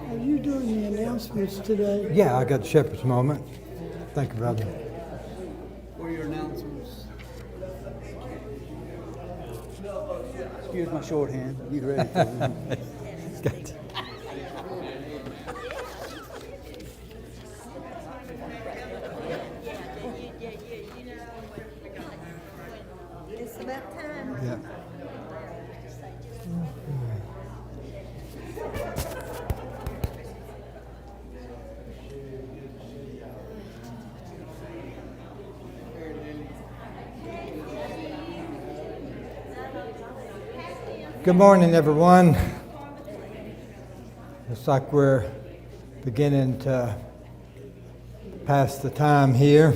Are you doing the announcements today? Yeah, I got the shepherd's moment. Thank you, brother. What are your announcements? Excuse my shorthand. You ready for it? It's about time. Yeah. Good morning, everyone. Looks like we're beginning to pass the time here.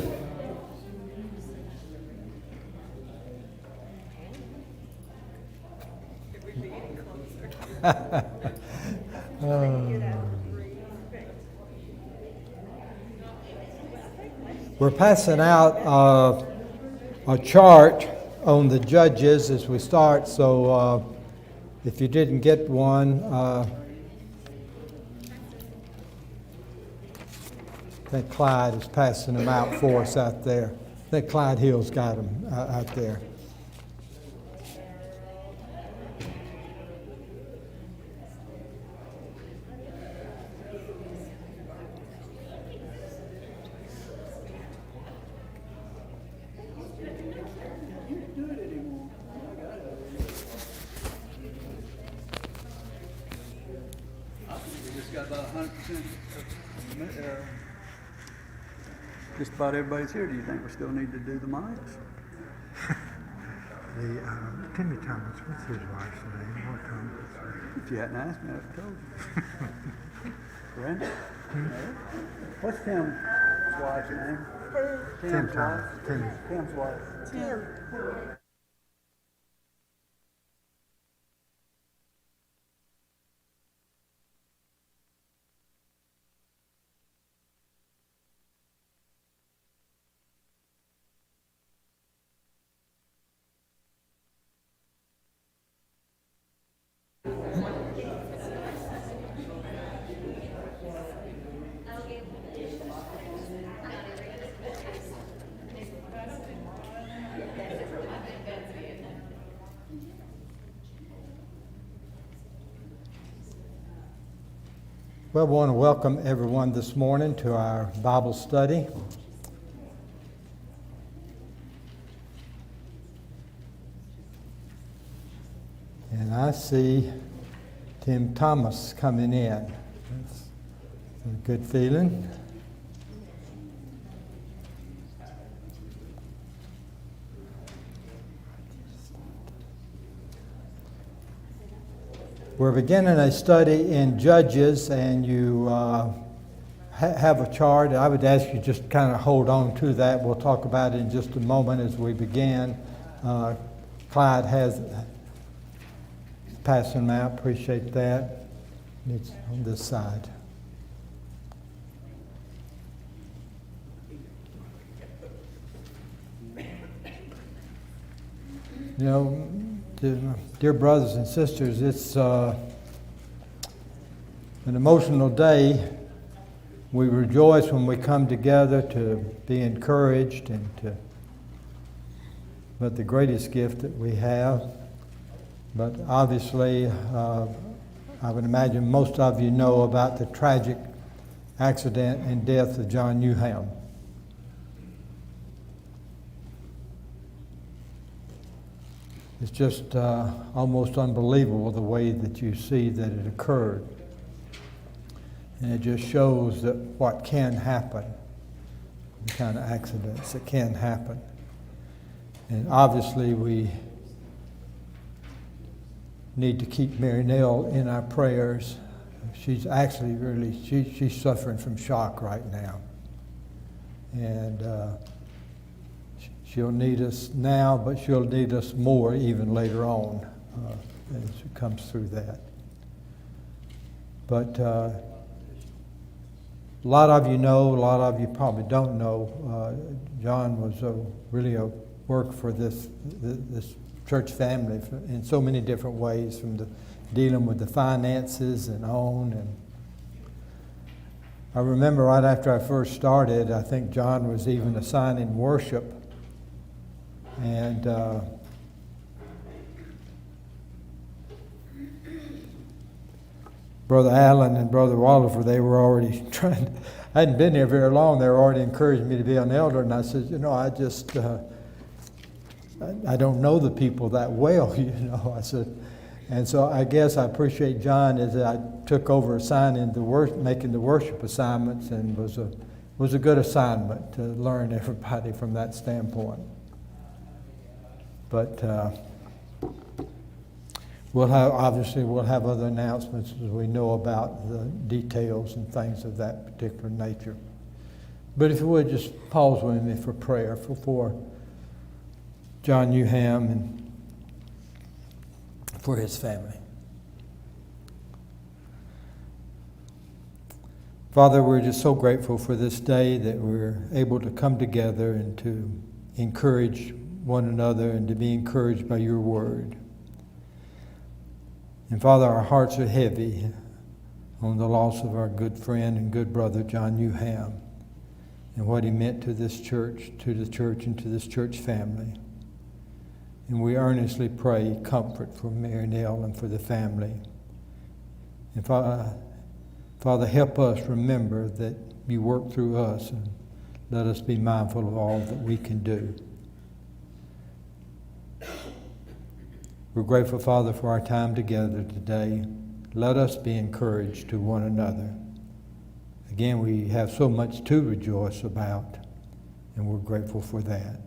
We're passing out a chart on the judges as we start, so if you didn't get one, I think Clyde is passing them out for us out there. I think Clyde Hill's got them out there. Got about 100%. Just about everybody's here. Do you think we still need to do the mics? Timmy Thomas, what's his wife's name? What Thomas? If you hadn't asked me, I'd have told you. Brenda? What's Tim's wife's name? Tim Thomas. Tim's wife. Tim. Well, we want to welcome everyone this morning to our Bible study. And I see Tim Thomas coming in. That's a good feeling. We're beginning a study in Judges, and you have a chart. I would ask you just kind of hold on to that. We'll talk about it in just a moment as we begin. Clyde has passing them out. Appreciate that. It's on this side. You know, dear brothers and sisters, it's an emotional day. We rejoice when we come together to be encouraged but the greatest gift that we have. But obviously, I would imagine most of you know about the tragic accident and death of John Newham. It's just almost unbelievable the way that you see that it occurred. And it just shows that what can happen, the kind of accidents that can happen. And obviously we need to keep Mary Nell in our prayers. She's actually she's suffering from shock right now. And she'll need us now, but she'll need us more even later on as she comes through that. But a lot of you know, a lot of you probably don't know, John was really a work for this church family in so many different ways, from the dealing with the finances and on. And I remember right after I first started, I think John was even assigning worship. And Brother Allen and Brother Wallifer, they were already trying. I hadn't been here very long. They were already encouraging me to be an elder. And I said, I just, I don't know the people that well, I said. And so I guess I appreciate John as I took over assigning making the worship assignments, and was a good assignment to learn everybody from that standpoint. But we'll have other announcements as we know about the details and things of that particular nature. But if you would just pause with me for prayer for John Newham and for his family. Father, we're just so grateful for this day that we're able to come together and to encourage one another and to be encouraged by your word. And Father, our hearts are heavy on the loss of our good friend and good brother, John Newham, and what he meant to this church, to the church, and to this church family. And we earnestly pray comfort for Mary Nell and for the family. And Father, help us remember that you work through us, and let us be mindful of all that we can do. We're grateful, Father, for our time together today. Let us be encouraged to one another. Again, we have so much to rejoice about, and we're grateful for that.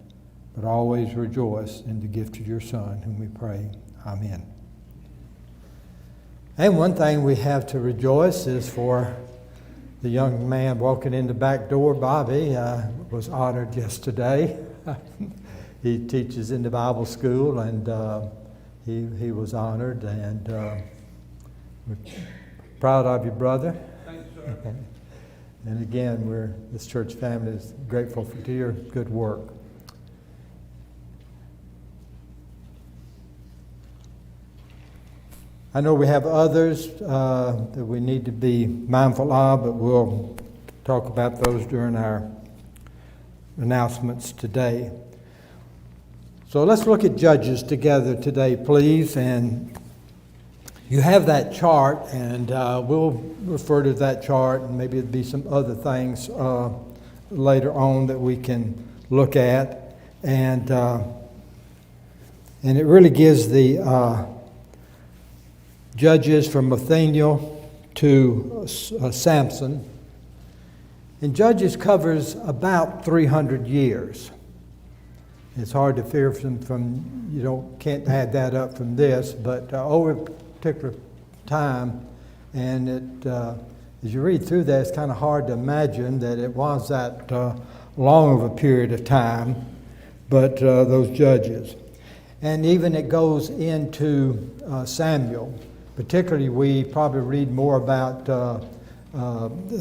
But always rejoice in the gift of your Son, whom we pray. Amen. And one thing we have to rejoice is for the young man walking in the back door, Bobby, was honored yesterday. He teaches in the Bible school, and he was honored, and we're proud of you, brother. Thanks, sir. And again, this church family is grateful to your good work. I know we have others that we need to be mindful of, but we'll talk about those during our announcements today. So let's look at Judges together today, please. And you have that chart, and we'll refer to that chart, and maybe there'll be some other things later on that we can look at. And it really gives the Judges from Nathaniel to Samson. And Judges covers about 300 years. It's hard to figure from you can't add that up from this, but over a particular time, and it as you read through that, it's kind of hard to imagine that it was that long of a period of time, but those Judges. And even it goes into Samuel. Particularly, we probably read more about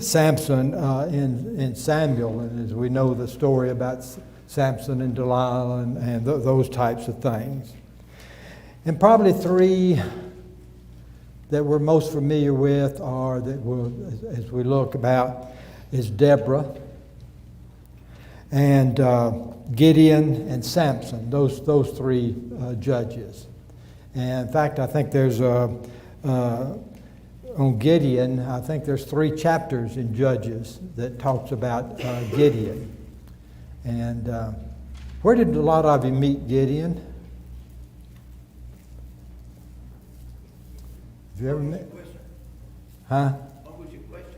Samson in Samuel, and as we know the story about Samson and Delilah and those types of things. And probably three that we're most familiar with are, as we look about, is Deborah and Gideon and Samson, those three Judges. And in fact, I think there's on Gideon, I think there's 3 chapters in Judges that talks about Gideon. And where did a lot of you meet Gideon? you ever met? Huh? What was your question?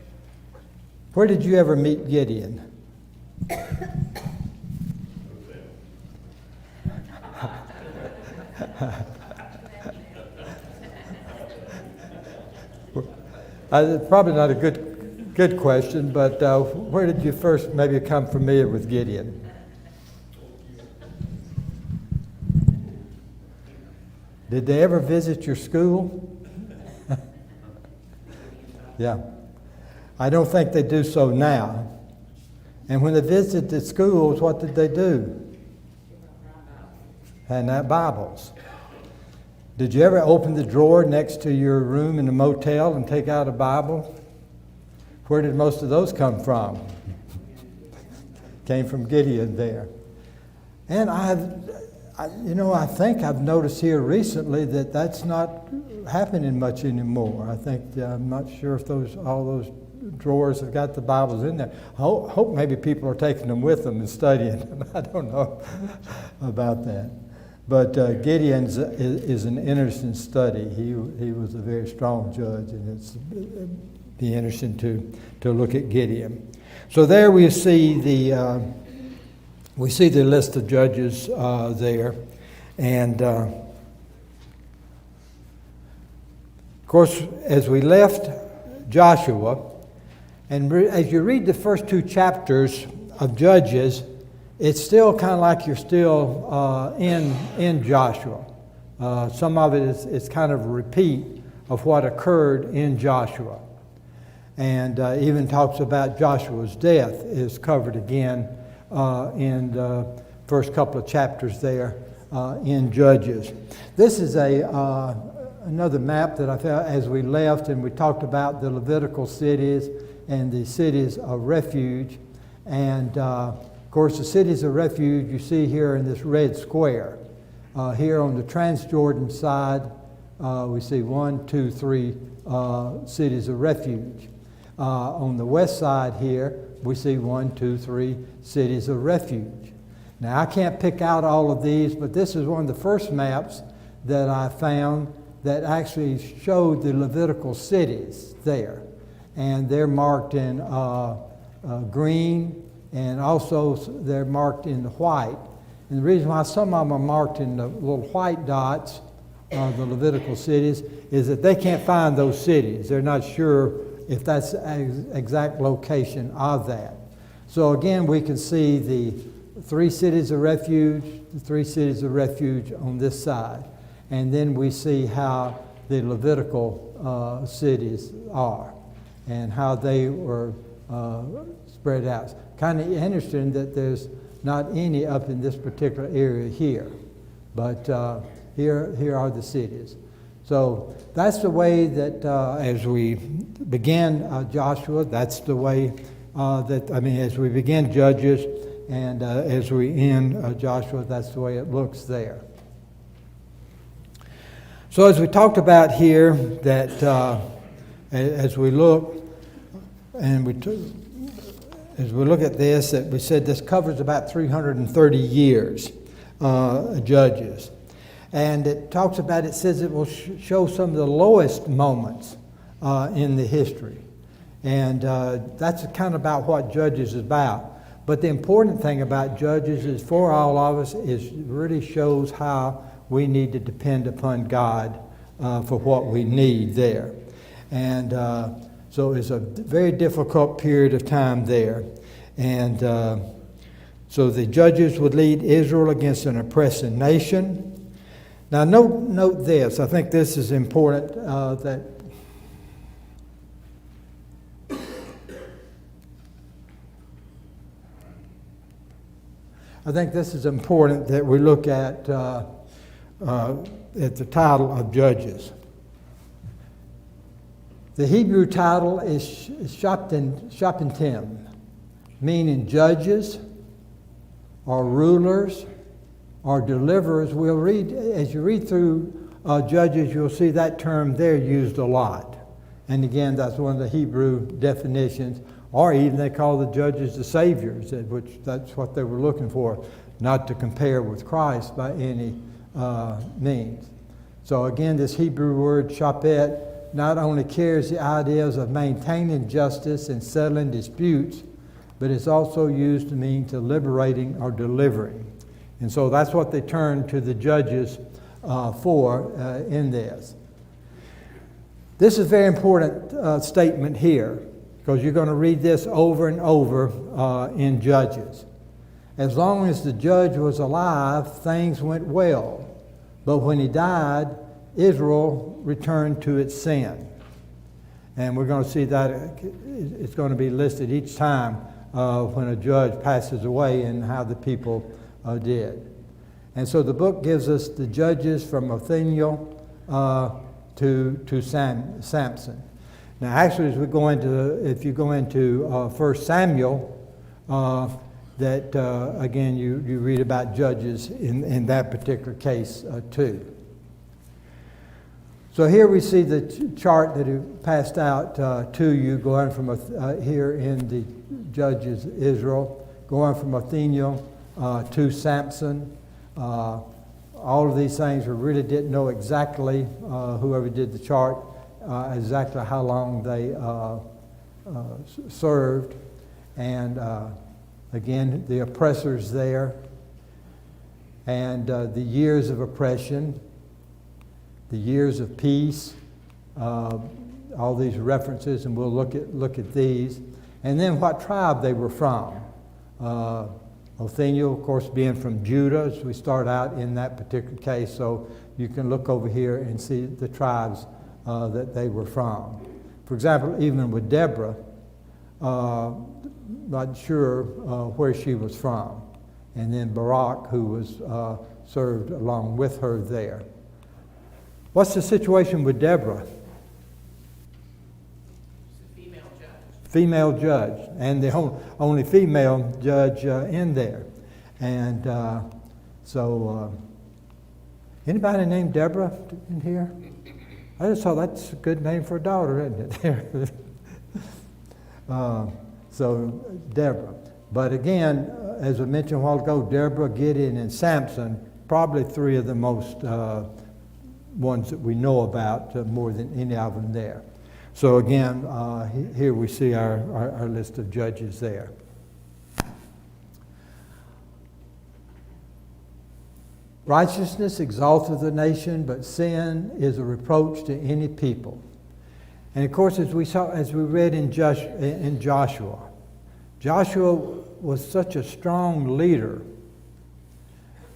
Where did you ever meet Gideon? Probably not a good question, but where did you first maybe become familiar with Gideon? Did they ever visit your school? Yeah. I don't think they do so now. And when they visited schools, what did they do? Hand out Bibles. Did you ever open the drawer next to your room in the motel and take out a Bible? Where did most of those come from? Came from Gideon there. And I think I've noticed here recently that that's not happening much anymore. I think I'm not sure if all those drawers have got the Bibles in there. I hope maybe people are taking them with them and studying them. I don't know about that. But Gideon is an interesting study. He was a very strong judge, and it'd be interesting to look at Gideon. So there we see the list of judges there, and of course, as we left Joshua, and as you read the first two chapters of Judges, it's still kind of like you're still in Joshua. Some of it is kind of a repeat of what occurred in Joshua. And even talks about Joshua's death is covered again in the first couple of chapters there in Judges. This is another map that I found as we left, and we talked about the Levitical cities and the cities of refuge. And of course, the cities of refuge you see here in this red square. Here on the Transjordan side, we see 1, 2, 3 cities of refuge. On the west side here, we see 1, 2, 3 cities of refuge. Now, I can't pick out all of these, but this is one of the first maps that I found that actually showed the Levitical cities there. And they're marked in green, and also they're marked in the white. And the reason why some of them are marked in the little white dots, the Levitical cities, is that they can't find those cities. They're not sure if that's the exact location of that. So again, we can see the 3 cities of refuge, the 3 cities of refuge on this side. And then we see how the Levitical cities are and how they were spread out. Kind of interesting that there's not any up in this particular area here, but here are the cities. So that's the way that as we began Joshua, that's the way as we begin Judges and as we end Joshua, that's the way it looks there. So as we talked about here, that as we look and as we look at this, that we said this covers about 330 years, Judges. And it talks about, it says it will show some of the lowest moments in the history. And that's kind of about what Judges is about. But the important thing about Judges is for all of us is it really shows how we need to depend upon God for what we need there. And so it's a very difficult period of time there. And so the judges would lead Israel against an oppressing nation. Now note this. I think this is important that we look at the title of Judges. The Hebrew title is Shaphatim, meaning judges or rulers or deliverers. We'll read, as you read through Judges, you'll see that term there used a lot. And again, that's one of the Hebrew definitions. Or even they call the judges the saviors, which that's what they were looking for, not to compare with Christ by any means. So again, this Hebrew word shaphet not only carries the ideas of maintaining justice and settling disputes, but it's also used to mean to liberating or delivering. And so that's what they turn to the judges for in this. This is a very important statement here, because you're going to read this over and over in Judges. As long as the judge was alive, things went well. But when he died, Israel returned to its sin. And we're going to see that it's going to be listed each time when a judge passes away and how the people did. And so the book gives us the judges from Othniel to Samson. Now, actually, as we go into, if you go into 1 Samuel, again, you read about judges in that particular case too. So here we see the chart that he passed out to you, going from here in the Judges Israel, going from Othniel to Samson. All of these things we really didn't know exactly, whoever did the chart, exactly how long they served. And again, the oppressors there, and the years of oppression, the years of peace, all these references, and we'll look at these. And then what tribe they were from. Othniel, of course, being from Judah, as we start out in that particular case, so you can look over here and see the tribes that they were from. For example, even with Deborah, not sure where she was from. And then Barak, who was served along with her there. What's the situation with Deborah? She's a female judge. Female judge, and the only female judge in there. And anybody named Deborah in here? I just thought that's a good name for a daughter, isn't it? So Deborah. But again, as I mentioned a while ago, Deborah, Gideon, and Samson, probably three of the most ones that we know about more than any of them there. So again, here we see our list of judges there. Righteousness exalteth the nation, but sin is a reproach to any people. And of course, as we read in Joshua, Joshua was such a strong leader,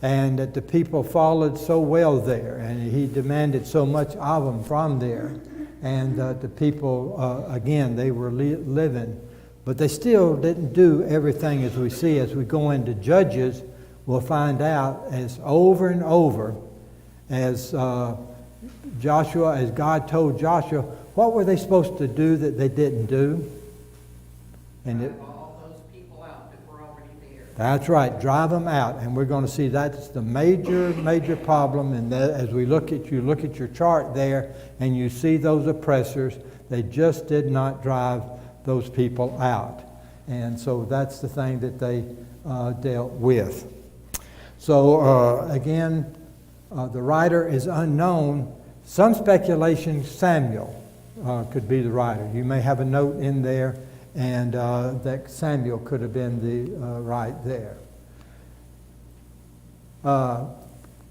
and that the people followed so well there, and he demanded so much of them from there. And the people, again, they were living, but they still didn't do everything as we see. As we go into Judges, we'll find out as over and over, as Joshua, as God told Joshua, what were they supposed to do that they didn't do? And all those people out that were already there. That's right, drive them out. And we're going to see that's the major problem. And as we look at your chart there, and you see those oppressors, they just did not drive those people out. And so that's the thing that they dealt with. So again, the writer is unknown. Some speculation Samuel could be the writer. You may have a note in there, and that Samuel could have been the right there.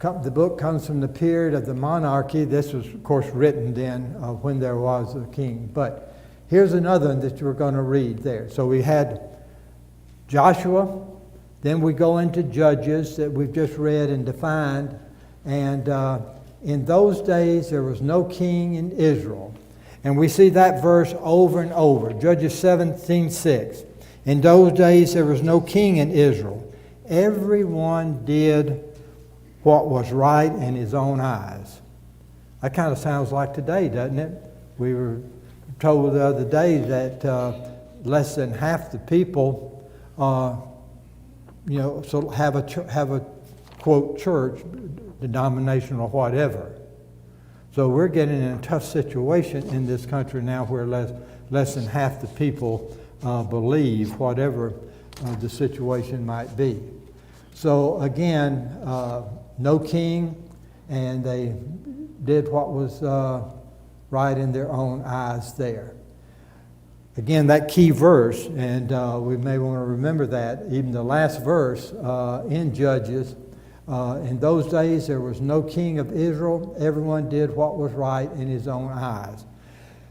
The book comes from the period of the monarchy. This was, of course, written then when there was a king. But here's another one that you're going to read there. So we had Joshua, then we go into Judges that we've just read and defined. And in those days there was no king in Israel. And we see that verse over and over. Judges 17:6. In those days there was no king in Israel. Everyone did what was right in his own eyes. That kind of sounds like today, doesn't it? We were told the other day that less than half the people, so have a quote church, denomination or whatever. So we're getting in a tough situation in this country now, where less than half the people believe, whatever the situation might be. So again, no king, and they did what was right in their own eyes there. Again, that key verse, and we may want to remember that, even the last verse in Judges, in those days there was no king of Israel. Everyone did what was right in his own eyes.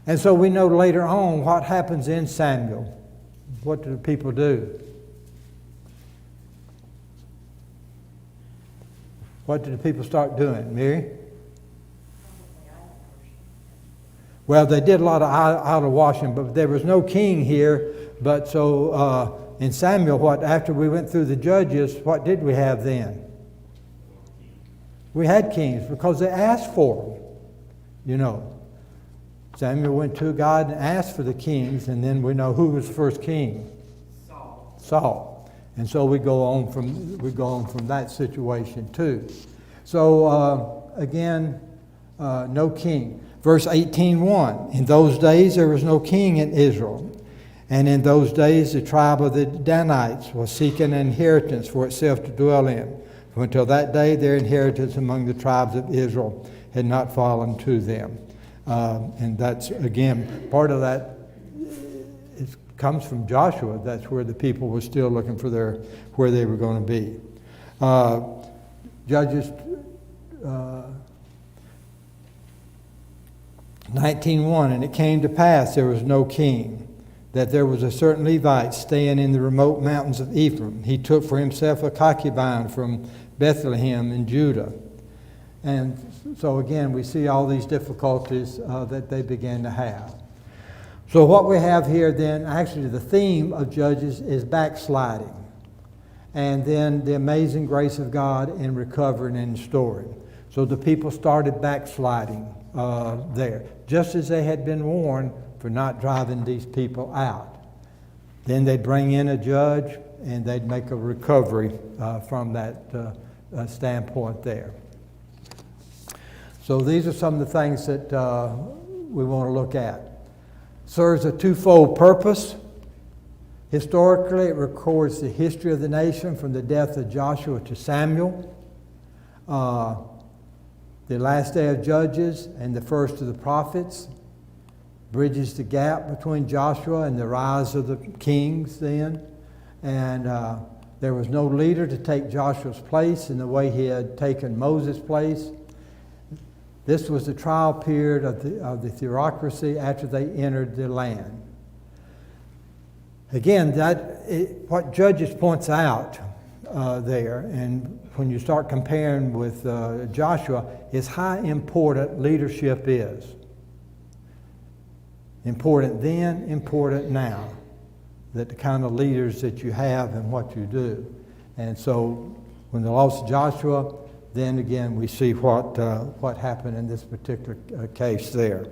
And so we know later on what happens in Samuel. What do the people do? What did the people start doing, Mary? Well, they did a lot of idol washing, but there was no king here. But so in Samuel, after we went through the Judges, what did we have then? We had kings because they asked for them, Samuel went to God and asked for the kings, and then we know who was the first king. Saul. And so we go on from that situation too. So again, no king. Verse 18:1. In those days there was no king in Israel, and in those days the tribe of the Danites was seeking an inheritance for itself to dwell in. For until that day their inheritance among the tribes of Israel had not fallen to them. And that's, again, part of that comes from Joshua. That's where the people were still looking for where they were going to be. Judges 19:1, and it came to pass there was no king, that there was a certain Levite staying in the remote mountains of Ephraim. He took for himself a concubine from Bethlehem in Judah. And so again, we see all these difficulties that they began to have. So what we have here then, actually the theme of Judges is backsliding. And then the amazing grace of God in recovering and restoring. So the people started backsliding there, just as they had been warned for not driving these people out. Then they'd bring in a judge and they'd make a recovery from that standpoint there. So these are some of the things that we want to look at. Serves a twofold purpose. Historically, it records the history of the nation from the death of Joshua to Samuel, the last day of Judges and the first of the prophets. Bridges the gap between Joshua and the rise of the kings then. And there was no leader to take Joshua's place in the way he had taken Moses' place. This was the trial period of the theocracy after they entered the land. Again, what Judges points out there, and when you start comparing with Joshua, is how important leadership is. Important then, important now. That the kind of leaders that you have and what you do. And so when they lost Joshua, then again we see what happened in this particular case there.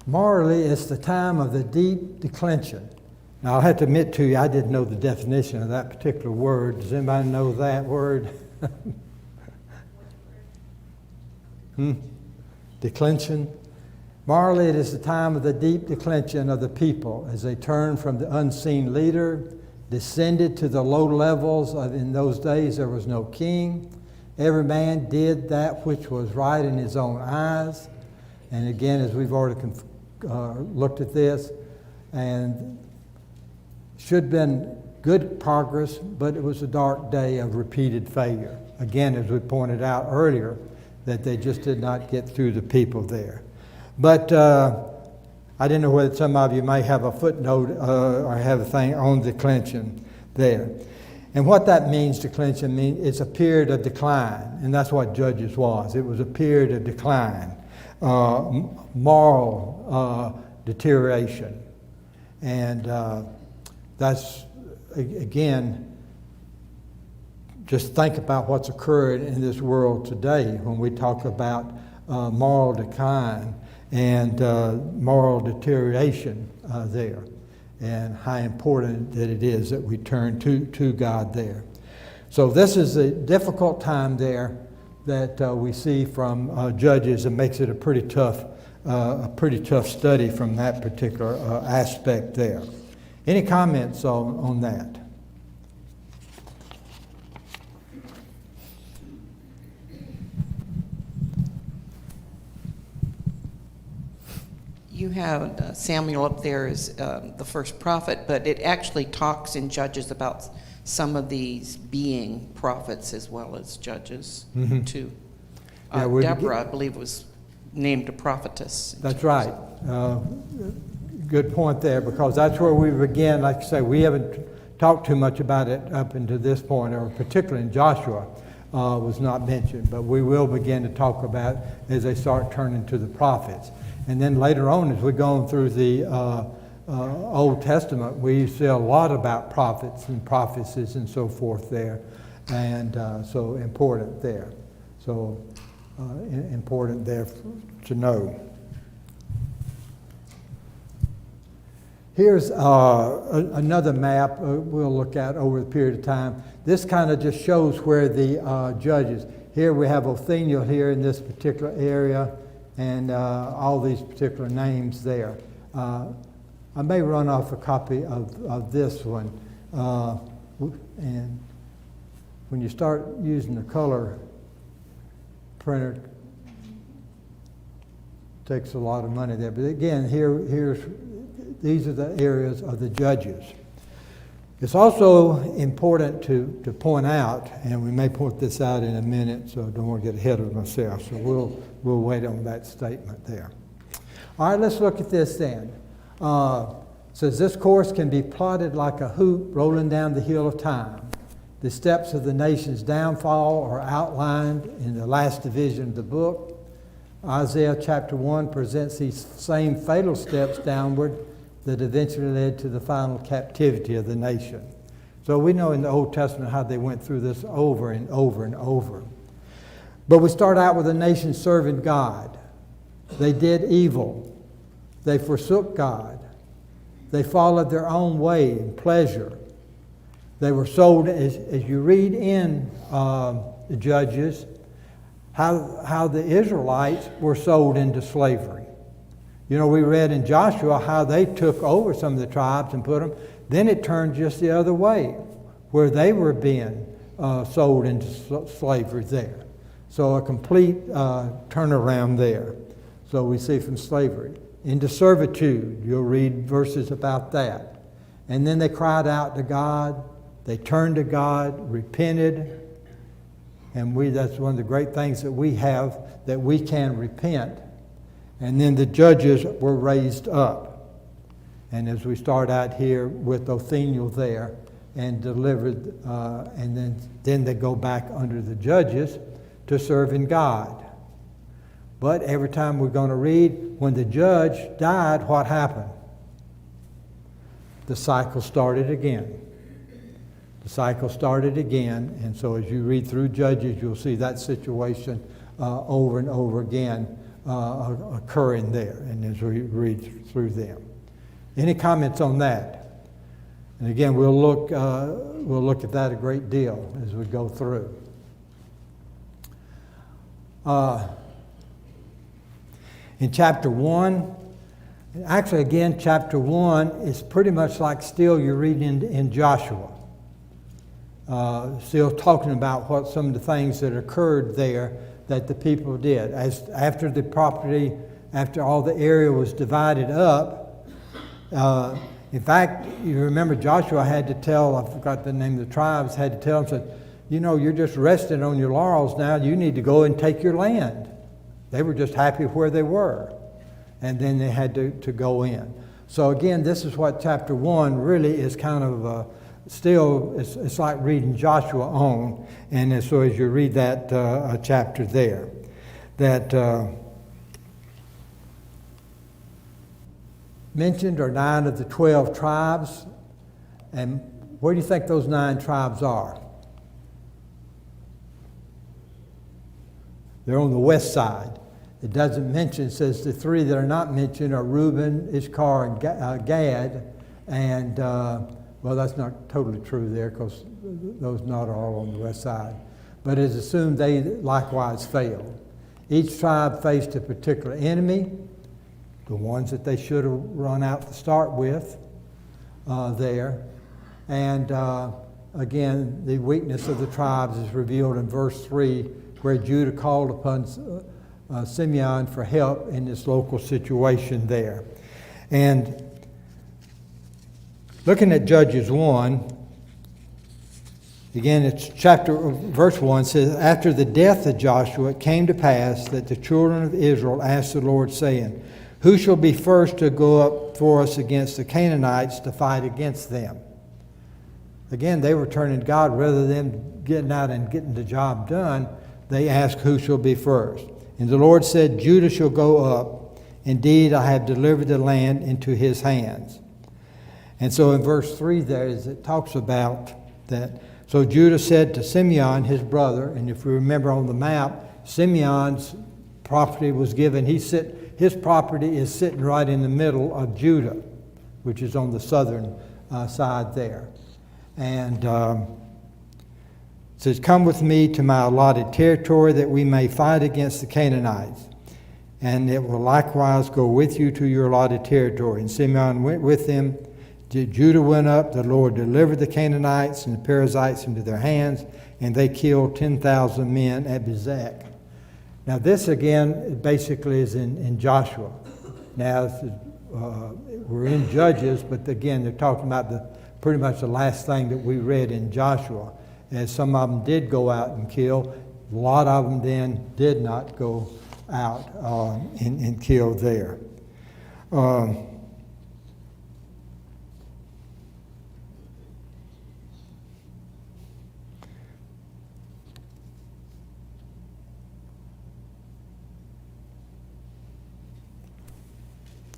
Morally, it's the time of the deep declension. Now, I'll have to admit to you, I didn't know the definition of that particular word. Does anybody know that word? Declension. Morally, it is the time of the deep declension of the people as they turn from the unseen leader, descended to the low levels. In those days, there was no king. Every man did that which was right in his own eyes. And again, as we've already looked at this, and should have been good progress, but it was a dark day of repeated failure. Again, as we pointed out earlier, that they just did not get through the people there. But I didn't know whether some of you may have a footnote or have a thing on declension there. And what that means, declension, means it's a period of decline, and that's what Judges was. It was a period of decline. Moral deterioration. And that's, again, just think about what's occurred in this world today when we talk about moral decline and moral deterioration there, and how important that it is that we turn to God there. So this is a difficult time there that we see from Judges. It makes it a pretty tough study from that particular aspect there. Any comments on that? You have Samuel up there as the first prophet, but it actually talks in Judges about some of these being prophets as well as judges, too. Yeah, Deborah, I believe, was named a prophetess. That's right. Good point there, because that's where we begin. Like I say, we haven't talked too much about it up until this point, or particularly in Joshua was not mentioned, but we will begin to talk about as they start turning to the prophets. And then later on, as we're going through the Old Testament, we see a lot about prophets and prophecies and so forth there, and so important there. So important there to know. Here's another map we'll look at over the period of time. This kind of just shows where the judges. Here we have Othniel here in this particular area, and all these particular names there. I may run off a copy of this one. And when you start using the color printer, it takes a lot of money there. But again, these are the areas of the judges. It's also important to point out, and we may point this out in a minute, so I don't want to get ahead of myself, so we'll wait on that statement there. All right, let's look at this then. Says this course can be plotted like a hoop rolling down the hill of time. The steps of the nation's downfall are outlined in the last division of the book. Isaiah chapter 1 presents these same fatal steps downward that eventually led to the final captivity of the nation. So we know in the Old Testament how they went through this over and over and over. But we start out with a nation serving God. They did evil. They forsook God. They followed their own way and pleasure. They were sold, as you read in the Judges, how the Israelites were sold into slavery. You know, we read in Joshua how they took over some of the tribes and put them. Then it turned just the other way, where they were being sold into slavery there. So a complete turnaround there. So we see from slavery into servitude. You'll read verses about that. And then they cried out to God. They turned to God, repented. And that's one of the great things that we have, that we can repent. And then the judges were raised up. And as we start out here with Othniel there and delivered, and then they go back under the judges to serving God. But every time we're going to read, when the judge died, what happened? The cycle started again. The cycle started again, and so as you read through Judges, you'll see that situation over and over again occurring there, and as we read through them. Any comments on that? And again, we'll look at that a great deal as we go through. In chapter 1, actually again, chapter 1 is pretty much like still you're reading in Joshua. Still talking about what some of the things that occurred there that the people did. After all the area was divided up, in fact, you remember Joshua had to tell, I forgot the name of the tribes, had to tell them, said, you know, you're just resting on your laurels now, you need to go and take your land. They were just happy where they were. And then they had to go in. So again, this is what chapter 1 really is kind of still, it's like reading Joshua on. And so as you read that chapter there, that mentioned are 9 of the 12 tribes. And where do you think those 9 tribes are? They're on the west side. It doesn't mention, it says the 3 that are not mentioned are Reuben, Issachar, and Gad. And well, that's not totally true there because those not all on the west side. But it's assumed they likewise failed. Each tribe faced a particular enemy, the ones that they should have run out to start with there. And again, the weakness of the tribes is revealed in verse 3, where Judah called upon Simeon for help in this local situation there. And looking at Judges 1, again, it's verse 1 says, After the death of Joshua, it came to pass that the children of Israel asked the Lord, saying, Who shall be first to go up for us against the Canaanites to fight against them? Again, they were turning to God rather than getting out and getting the job done. They asked, Who shall be first? And the Lord said, Judah shall go up. Indeed, I have delivered the land into his hands. And so in verse 3 there, it talks about that. So Judah said to Simeon, his brother, and if we remember on the map, Simeon's property was given. His property is sitting right in the middle of Judah, which is on the southern side there. And it says, Come with me to my allotted territory that we may fight against the Canaanites. And it will likewise go with you to your allotted territory. And Simeon went with them. Judah went up. The Lord delivered the Canaanites and the Perizzites into their hands, and they killed 10,000 men at Bezek. Now this again basically is in Joshua. Now we're in Judges, but again they're talking about pretty much the last thing that we read in Joshua. As some of them did go out and kill, a lot of them then did not go out and kill there.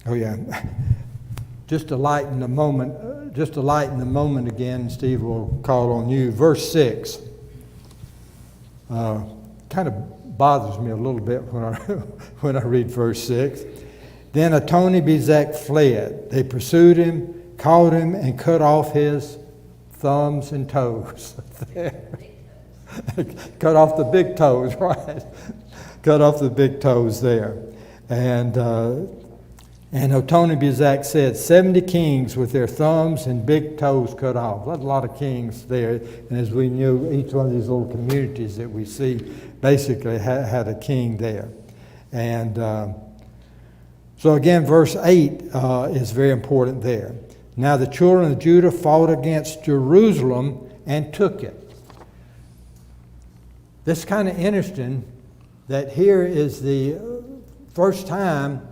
Oh yeah, just to lighten the moment again, Steve will call on you. Verse 6 kind of bothers me a little bit when I read verse 6. Then Adoni-Bezek fled. They pursued him, caught him, and cut off his thumbs and toes. Cut off the big toes, right? Cut off the big toes there. And Adoni-Bezek said, 70 kings with their thumbs and big toes cut off. That's a lot of kings there. And as we knew, each one of these little communities that we see basically had a king there. And so again, verse 8 is very important there. Now the children of Judah fought against Jerusalem and took it. This is kind of interesting that here is the first time.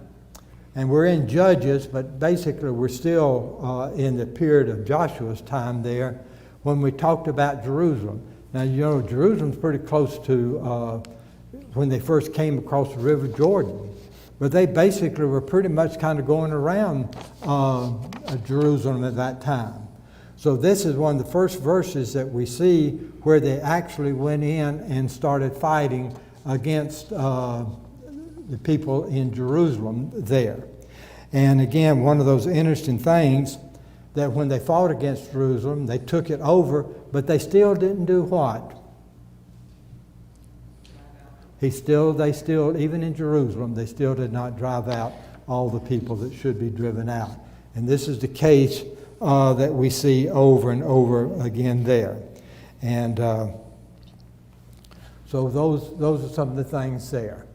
And we're in Judges, but basically we're still in the period of Joshua's time there when we talked about Jerusalem. Now, you know, Jerusalem's pretty close to when they first came across the River Jordan. But they basically were pretty much kind of going around Jerusalem at that time. So this is one of the first verses that we see where they actually went in and started fighting against the people in Jerusalem there. And again, one of those interesting things that when they fought against Jerusalem, they took it over, but they still didn't do what? They still, even in Jerusalem, they still did not drive out all the people that should be driven out. And this is the case that we see over and over again there. And so those are some of the things there.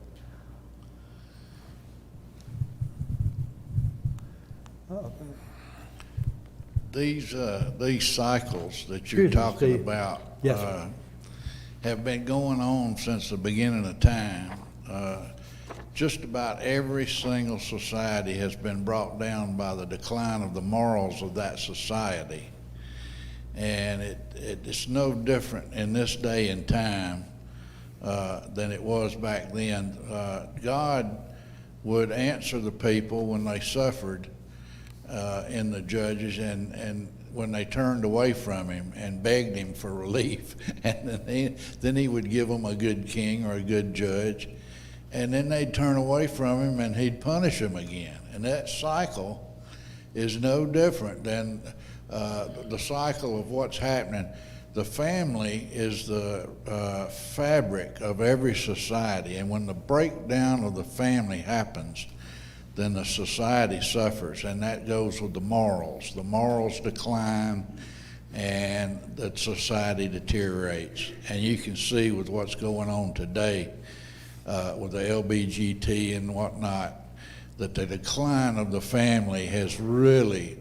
These cycles that you're talking about Yes, have been going on since the beginning of time. Just about every single society has been brought down by the decline of the morals of that society. And it's no different in this day and time than it was back then. God would answer the people when they suffered in the Judges and when they turned away from him and begged him for relief. And then he would give them a good king or a good judge. And then they'd turn away from him and he'd punish them again. And that cycle is no different than the cycle of what's happening. The family is the fabric of every society, and when the breakdown of the family happens, then the society suffers, and that goes with the morals. The morals decline, and the society deteriorates. And you can see with what's going on today with the LBGT and whatnot, that the decline of the family has really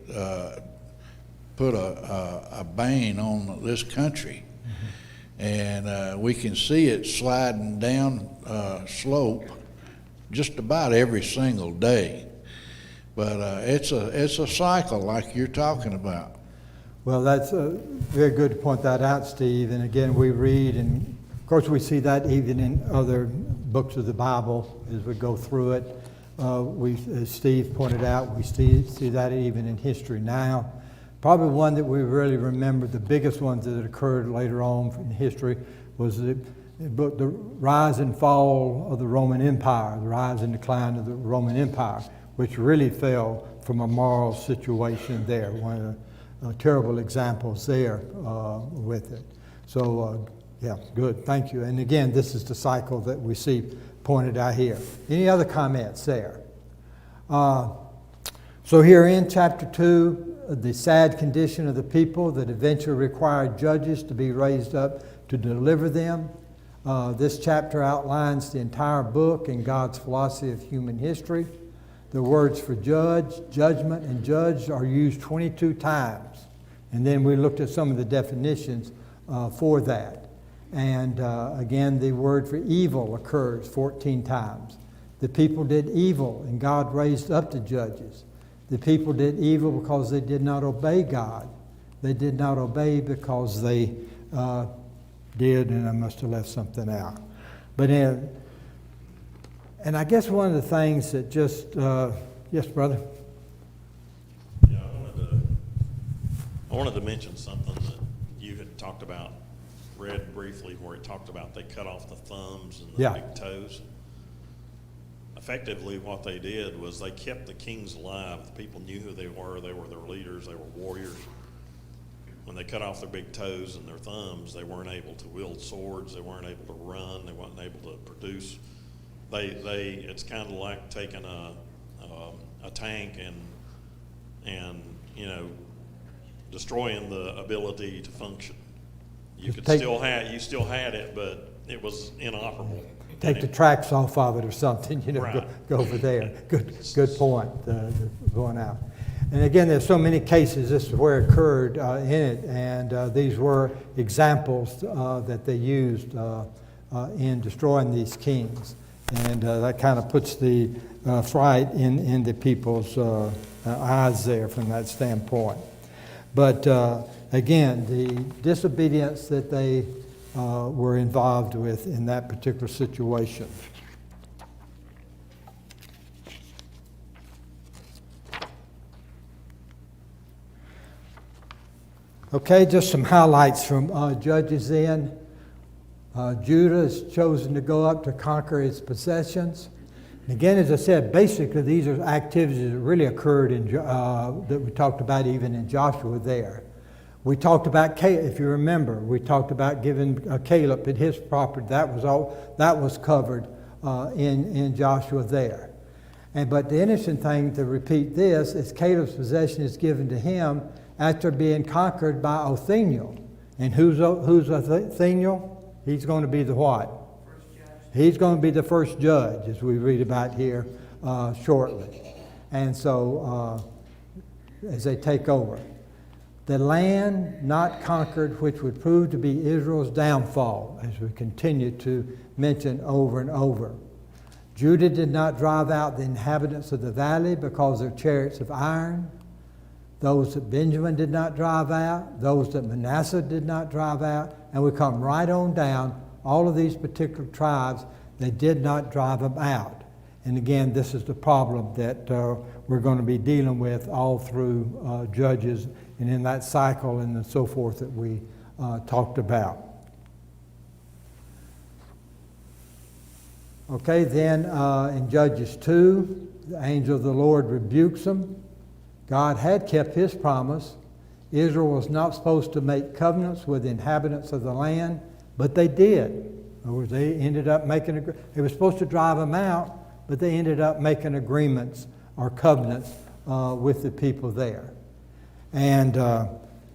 put a bane on this country. And we can see it sliding down slope just about every single day. But it's a cycle like you're talking about. Well, that's very good to point that out, Steve. And again, we read, and of course we see that even in other books of the Bible as we go through it. As Steve pointed out, we see that even in history now. Probably one that we really remember, the biggest ones that occurred later on in history, was the rise and fall of the Roman Empire, the rise and decline of the Roman Empire, which really fell from a moral situation there. One of the terrible examples there with it. So, yeah, good, thank you. And again, this is the cycle that we see pointed out here. Any other comments there? So here in chapter 2, the sad condition of the people that eventually required judges to be raised up to deliver them. This chapter outlines the entire book and God's philosophy of human history. The words for judge, judgment, and judge are used 22 times. And then we looked at some of the definitions for that. And again, the word for evil occurs 14 times. The people did evil, and God raised up the judges. The people did evil because they did not obey God. They did not obey because they did, and I must have left something out. But and I guess one of the things that just, yes, brother? Yeah, I wanted to mention something that you had talked about, read briefly, where it talked about they cut off the thumbs and the big toes. Effectively, what they did was they kept the kings alive. The people knew who they were their leaders, they were warriors. When they cut off their big toes and their thumbs, they weren't able to wield swords, they weren't able to run, they weren't able to produce. It's kind of like taking a tank and destroying the ability to function. You still had it, but it was inoperable. Take the tracks off of it or something, Right. go over there. Good point, going out. And again, there's so many cases, this is where it occurred in it, and these were examples that they used in destroying these kings. And that kind of puts the fright in the people's eyes there from that standpoint. But again, the disobedience that they were involved with in that particular situation. Okay, just some highlights from Judges then. Judah is chosen to go up to conquer its possessions. And again, as I said, basically these are activities that really occurred that we talked about even in Joshua there. We talked about Caleb, if you remember, we talked about giving Caleb at his property. That was covered in Joshua there. But the interesting thing to repeat this is Caleb's possession is given to him after being conquered by Othniel. And who's Othniel? He's going to be the what? He's going to be the first judge, as we read about here shortly. And so as they take over. The land not conquered, which would prove to be Israel's downfall, as we continue to mention over and over. Judah did not drive out the inhabitants of the valley because of chariots of iron. Those that Benjamin did not drive out, those that Manasseh did not drive out, and we come right on down, all of these particular tribes, they did not drive them out. And again, this is the problem that we're going to be dealing with all through Judges and in that cycle and so forth that we talked about. Okay, then in Judges 2, the angel of the Lord rebukes them. God had kept his promise. Israel was not supposed to make covenants with the inhabitants of the land, but they did. In other words, they ended up making, they were supposed to drive them out, but they ended up making agreements or covenants with the people there. And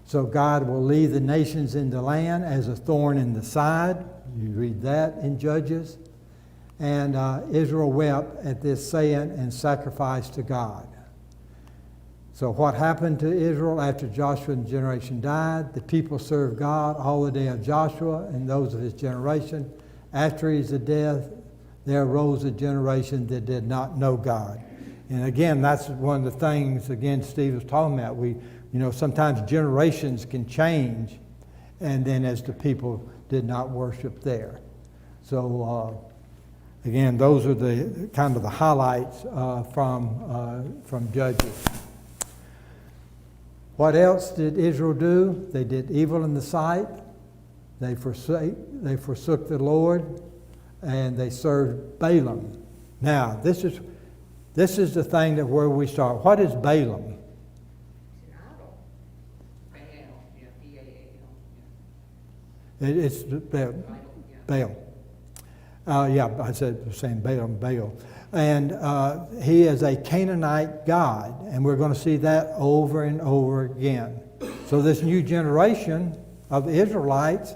so God will leave the nations in the land as a thorn in the side. You read that in Judges. And Israel wept at this saying and sacrificed to God. So what happened to Israel after Joshua's generation died? The people served God all the day of Joshua and those of his generation. After his death, there arose a generation that did not know God. And again, that's one of the things, again, Steve was talking about. Sometimes generations can change, and then as the people did not worship there. So, again, those are the kind of the highlights from Judges. What else did Israel do? They did evil in the sight. They forsook the Lord, and they served Balaam. Now, this is the thing that where we start. What is Balaam? It's Baal. I said the same Baal. And he is a Canaanite god, and we're going to see that over and over again. So this new generation of Israelites,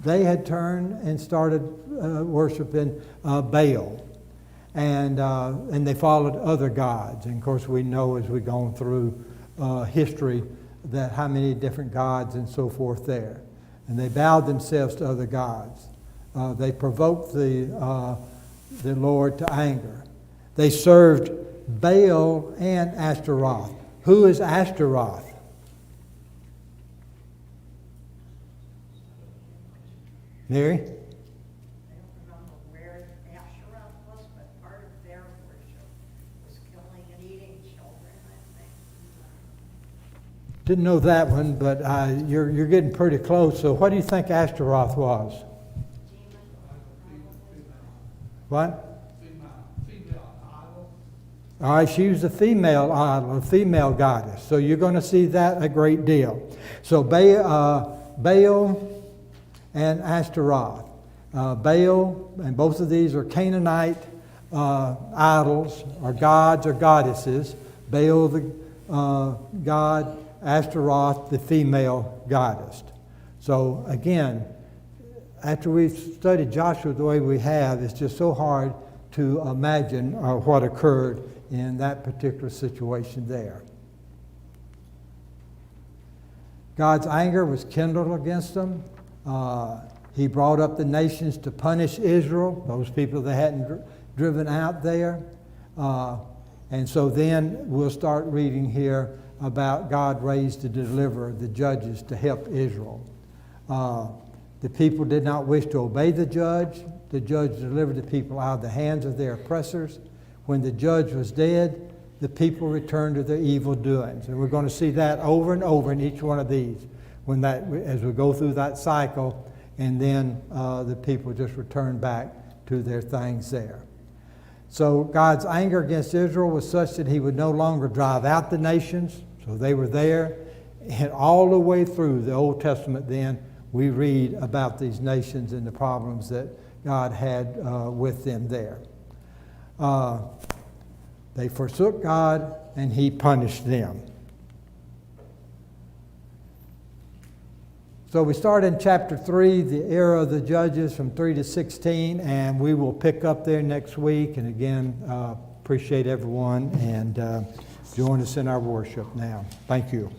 they had turned and started worshiping Baal, and they followed other gods. And of course, we know as we've gone through history that how many different gods and so forth there. And they bowed themselves to other gods. They provoked the Lord to anger. They served Baal and Ashtaroth. Who is Ashtaroth? Mary? I don't remember where Asherah was, but part of their worship was killing and eating children, I think. Didn't know that one, but you're getting pretty close. So what do you think Ashtaroth was? What? All right, she was a female idol, a female goddess. So you're going to see that a great deal. So Baal and Ashtaroth. Baal, and both of these are Canaanite idols, or gods or goddesses. Baal, the god, Ashtaroth, the female goddess. So again, after we've studied Joshua the way we have, it's just so hard to imagine what occurred in that particular situation there. God's anger was kindled against them. He brought up the nations to punish Israel, those people that hadn't driven out there. And so then we'll start reading here about God raised to deliver the judges to help Israel. The people did not wish to obey the judge. The judge delivered the people out of the hands of their oppressors. When the judge was dead, the people returned to their evil doings. And we're going to see that over and over in each one of these as we go through that cycle, and then the people just return back to their things there. So God's anger against Israel was such that he would no longer drive out the nations. So they were there. And all the way through the Old Testament then, we read about these nations and the problems that God had with them there. They forsook God, and he punished them. So we start in chapter 3, the era of the judges from 3 to 16, and we will pick up there next week. And again, appreciate everyone, and join us in our worship now. Thank you.